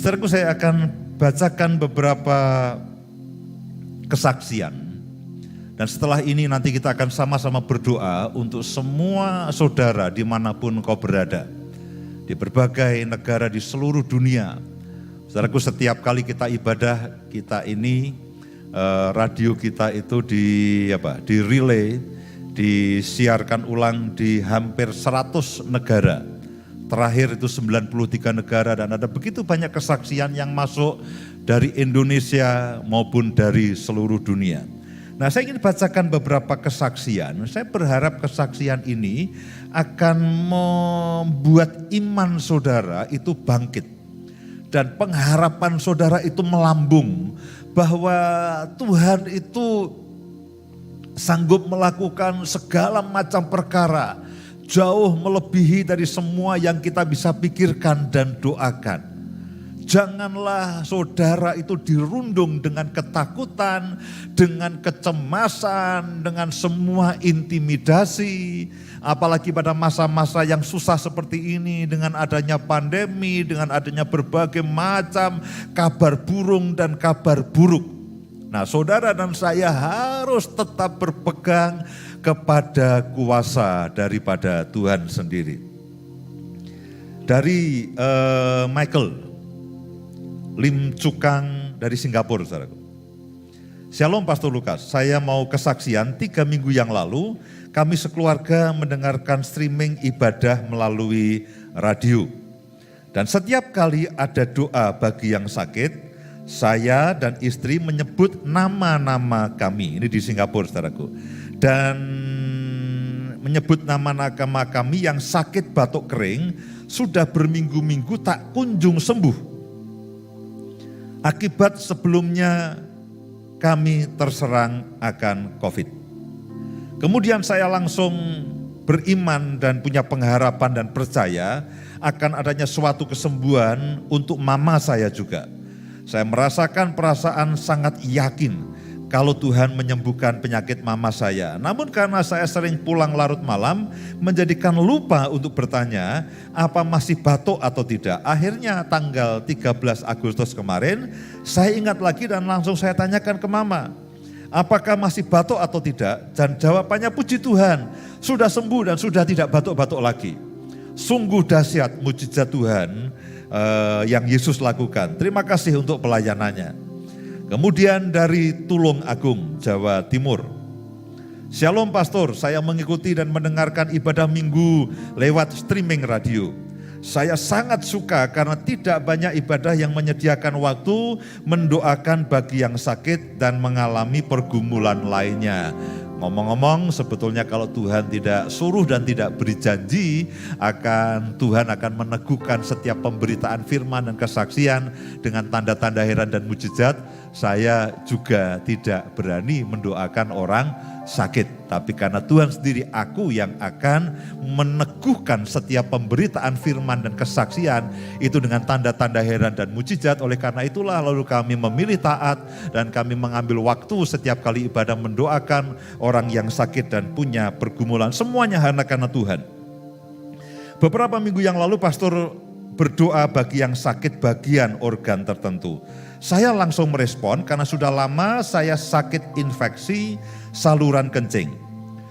Saudaraku, saya akan bacakan beberapa kesaksian. Dan setelah ini nanti kita akan sama-sama berdoa untuk semua saudara dimanapun kau berada. Di berbagai negara di seluruh dunia. Saudaraku, setiap kali kita ibadah, kita ini radio kita itu di relay, disiarkan ulang di hampir 100 negara. Terakhir itu 93 negara dan ada begitu banyak kesaksian yang masuk dari Indonesia maupun dari seluruh dunia. Nah, saya ingin bacakan beberapa kesaksian. Saya berharap kesaksian ini akan membuat iman saudara itu bangkit. Dan pengharapan saudara itu melambung bahwa Tuhan itu sanggup melakukan segala macam perkara. Jauh melebihi dari semua yang kita bisa pikirkan dan doakan. Janganlah saudara itu dirundung dengan ketakutan, dengan kecemasan, dengan semua intimidasi. Apalagi pada masa-masa yang susah seperti ini, dengan adanya pandemi, dengan adanya berbagai macam kabar burung dan kabar buruk. Nah, saudara dan saya harus tetap berpegang kepada kuasa daripada Tuhan sendiri. Dari Michael Lim Cukang dari Singapura, saudaraku. Shalom Pastor Lukas, saya mau kesaksian 3 minggu yang lalu kami sekeluarga mendengarkan streaming ibadah melalui radio. Dan setiap kali ada doa bagi yang sakit, saya dan istri menyebut nama-nama kami, ini di Singapura saudaraku. Dan menyebut nama-nama kami yang sakit batuk kering, sudah berminggu-minggu tak kunjung sembuh. Akibat sebelumnya kami terserang akan COVID. Kemudian saya langsung beriman dan punya pengharapan dan percaya akan adanya suatu kesembuhan untuk mama saya juga. Saya merasakan perasaan sangat yakin kalau Tuhan menyembuhkan penyakit mama saya. Namun karena saya sering pulang larut malam, menjadikan lupa untuk bertanya apa masih batuk atau tidak. Akhirnya tanggal 13 Agustus kemarin, saya ingat lagi dan langsung saya tanyakan ke mama, apakah masih batuk atau tidak? Dan jawabannya puji Tuhan, sudah sembuh dan sudah tidak batuk-batuk lagi. Sungguh dahsyat mujizat Tuhan yang Yesus lakukan. Terima kasih untuk pelayanannya. Kemudian dari Tulung Agung, Jawa Timur. Shalom Pastor, saya mengikuti dan mendengarkan ibadah minggu lewat streaming radio. Saya sangat suka karena tidak banyak ibadah yang menyediakan waktu mendoakan bagi yang sakit dan mengalami pergumulan lainnya. Ngomong-ngomong, sebetulnya kalau Tuhan tidak suruh dan tidak beri janji, Tuhan akan meneguhkan setiap pemberitaan firman dan kesaksian dengan tanda-tanda heran dan mujizat. Saya juga tidak berani mendoakan orang sakit. Tapi karena Tuhan sendiri, aku yang akan meneguhkan setiap pemberitaan firman dan kesaksian itu dengan tanda-tanda heran dan mujizat. Oleh karena itulah lalu kami memilih taat dan kami mengambil waktu setiap kali ibadah mendoakan orang yang sakit dan punya pergumulan. Semuanya hanya karena Tuhan. Beberapa minggu yang lalu pastor berdoa bagi yang sakit bagian organ tertentu. Saya langsung merespon karena sudah lama saya sakit infeksi saluran kencing.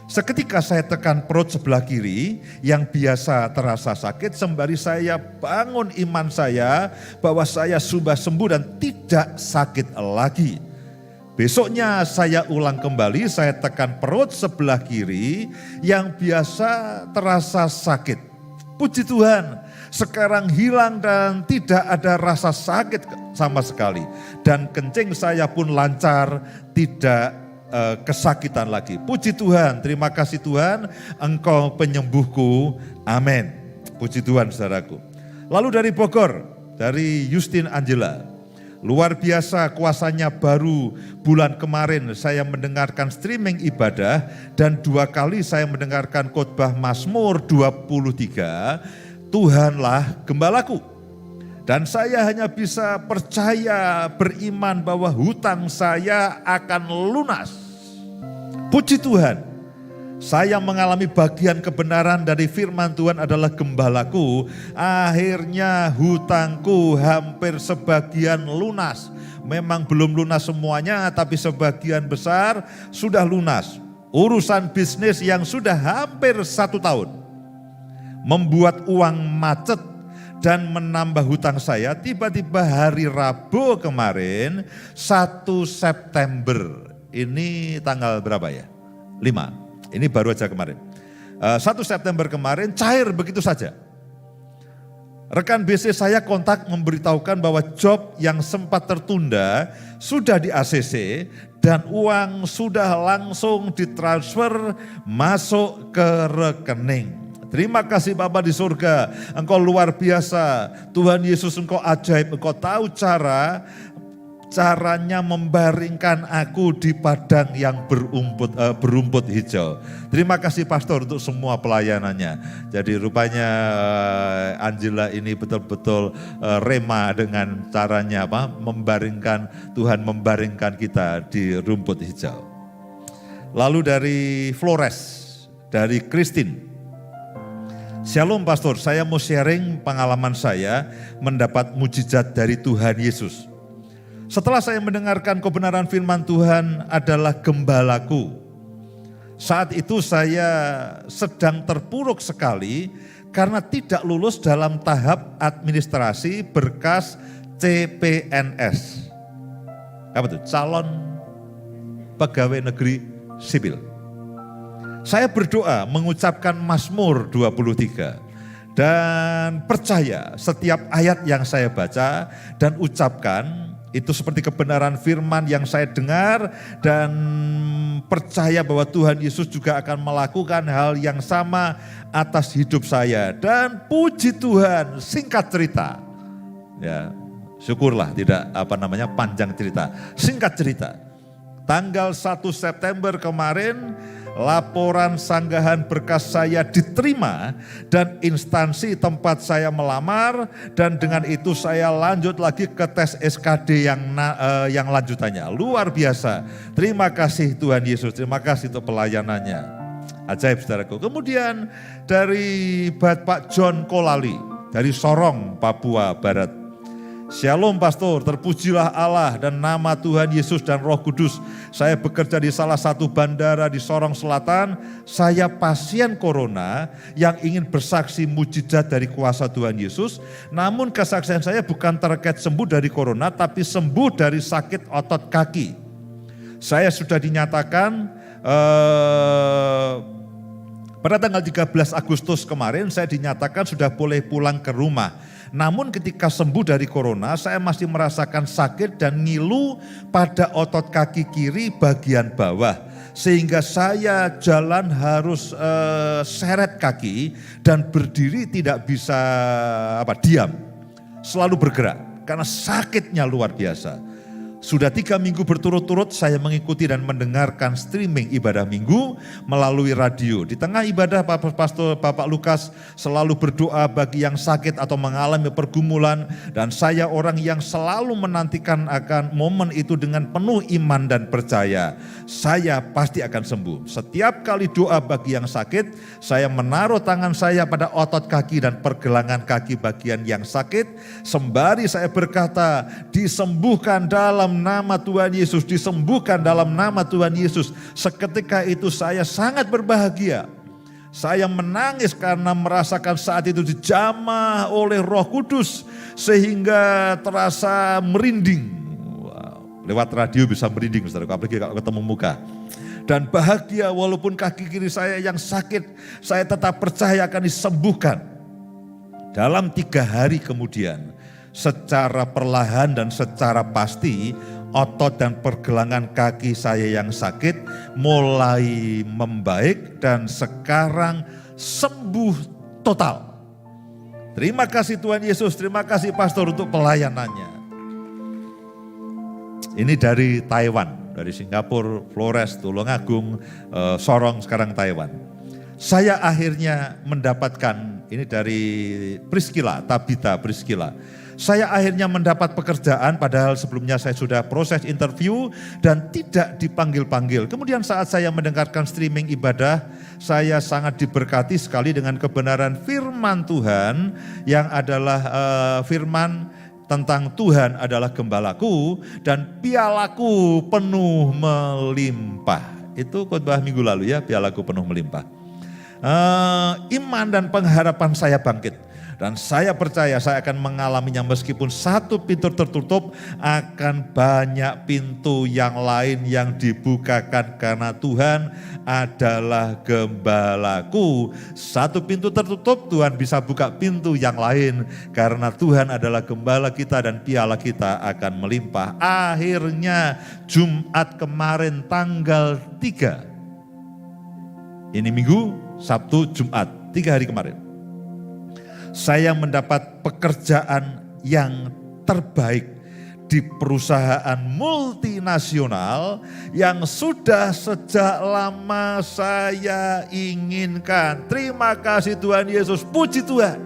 Seketika saya tekan perut sebelah kiri yang biasa terasa sakit, sembari saya bangun iman saya bahwa saya sudah sembuh dan tidak sakit lagi. Besoknya saya ulang kembali, saya tekan perut sebelah kiri yang biasa terasa sakit. Puji Tuhan, sekarang hilang dan tidak ada rasa sakit sama sekali. Dan kencing saya pun lancar, tidak kesakitan lagi. Puji Tuhan, terima kasih Tuhan, Engkau penyembuhku, amin. Puji Tuhan saudaraku. Lalu dari Bogor, dari Justin Angela. Luar biasa kuasanya, baru bulan kemarin saya mendengarkan streaming ibadah dan 2 kali saya mendengarkan khotbah Mazmur 23, Tuhanlah gembalaku. Dan saya hanya bisa percaya, beriman bahwa hutang saya akan lunas. Puji Tuhan. Saya mengalami bagian kebenaran dari firman Tuhan adalah gembalaku. Akhirnya hutangku hampir sebagian lunas. Memang belum lunas semuanya, tapi sebagian besar sudah lunas. Urusan bisnis yang sudah hampir 1 tahun membuat uang macet dan menambah hutang saya. Tiba-tiba hari Rabu kemarin 1 September. Ini tanggal berapa ya? 5. Ini baru aja kemarin. 1 September kemarin cair begitu saja. Rekan bisnis saya kontak memberitahukan bahwa job yang sempat tertunda sudah di ACC dan uang sudah langsung ditransfer masuk ke rekening. Terima kasih Bapa di surga, Engkau luar biasa. Tuhan Yesus, Engkau ajaib, Engkau tahu caranya membaringkan aku di padang yang berumput hijau. Terima kasih pastor untuk semua pelayanannya. Jadi rupanya Angela ini betul-betul rema dengan caranya Tuhan membaringkan kita di rumput hijau. Lalu dari Flores, dari Christine. Shalom pastor, saya mau sharing pengalaman saya mendapat mujizat dari Tuhan Yesus. Setelah saya mendengarkan kebenaran firman Tuhan adalah gembalaku. Saat itu saya sedang terpuruk sekali karena tidak lulus dalam tahap administrasi berkas CPNS. Apa itu? Calon Pegawai Negeri Sipil. Saya berdoa mengucapkan Mazmur 23 dan percaya setiap ayat yang saya baca dan ucapkan itu seperti kebenaran firman yang saya dengar dan percaya bahwa Tuhan Yesus juga akan melakukan hal yang sama atas hidup saya. Dan puji Tuhan, singkat cerita. Ya, syukurlah tidak panjang cerita. Singkat cerita. Tanggal 1 September kemarin laporan sanggahan berkas saya diterima dan instansi tempat saya melamar, dan dengan itu saya lanjut lagi ke tes SKD yang lanjutannya. Luar biasa. Terima kasih Tuhan Yesus, terima kasih untuk pelayanannya. Ajaib saudaraku. Kemudian dari Bapak John Kolali dari Sorong, Papua Barat. Shalom pastor, terpujilah Allah dan nama Tuhan Yesus dan Roh Kudus. Saya bekerja di salah satu bandara di Sorong Selatan. Saya pasien corona yang ingin bersaksi mujizat dari kuasa Tuhan Yesus. Namun kesaksian saya bukan terkait sembuh dari corona, tapi sembuh dari sakit otot kaki. Saya sudah dinyatakan pada tanggal 13 Agustus kemarin saya dinyatakan sudah boleh pulang ke rumah. Namun ketika sembuh dari corona, saya masih merasakan sakit dan ngilu pada otot kaki kiri bagian bawah. Sehingga saya jalan harus seret kaki dan berdiri tidak bisa diam. Selalu bergerak karena sakitnya luar biasa. Sudah 3 minggu berturut-turut saya mengikuti dan mendengarkan streaming ibadah minggu melalui radio. Di tengah ibadah Bapak Lukas selalu berdoa bagi yang sakit atau mengalami pergumulan. Dan saya orang yang selalu menantikan akan momen itu dengan penuh iman dan percaya. Saya pasti akan sembuh. Setiap kali doa bagi yang sakit, saya menaruh tangan saya pada otot kaki dan pergelangan kaki bagian yang sakit. Sembari saya berkata, disembuhkan dalam nama Tuhan Yesus, disembuhkan dalam nama Tuhan Yesus. Seketika itu saya sangat berbahagia. Saya menangis karena merasakan saat itu dijamah oleh Roh Kudus sehingga terasa merinding. Wow. Lewat radio bisa merinding, saudara, apalagi kalau ketemu muka. Dan bahagia walaupun kaki kiri saya yang sakit, saya tetap percaya akan disembuhkan. Dalam 3 hari kemudian, secara perlahan dan secara pasti otot dan pergelangan kaki saya yang sakit mulai membaik dan sekarang sembuh total. Terima kasih Tuhan Yesus, terima kasih pastor untuk pelayanannya. Ini dari Taiwan, dari Singapura, Flores, Tulungagung, Sorong, sekarang Taiwan. Saya akhirnya mendapatkan, ini dari Priscilla, Tabita Priscilla. Saya akhirnya mendapat pekerjaan padahal sebelumnya saya sudah proses interview dan tidak dipanggil-panggil. Kemudian saat saya mendengarkan streaming ibadah, saya sangat diberkati sekali dengan kebenaran firman Tuhan yang adalah firman tentang Tuhan adalah gembalaku dan pialaku penuh melimpah. Itu khotbah minggu lalu ya, pialaku penuh melimpah. Iman dan pengharapan saya bangkit. Dan saya percaya saya akan mengalaminya meskipun satu pintu tertutup, akan banyak pintu yang lain yang dibukakan karena Tuhan adalah gembalaku. Satu pintu tertutup, Tuhan bisa buka pintu yang lain karena Tuhan adalah gembala kita dan piala kita akan melimpah. Akhirnya Jumat kemarin tanggal 3. Ini Minggu, Sabtu, Jumat, 3 hari kemarin. Saya mendapat pekerjaan yang terbaik di perusahaan multinasional yang sudah sejak lama saya inginkan. Terima kasih Tuhan Yesus, puji Tuhan.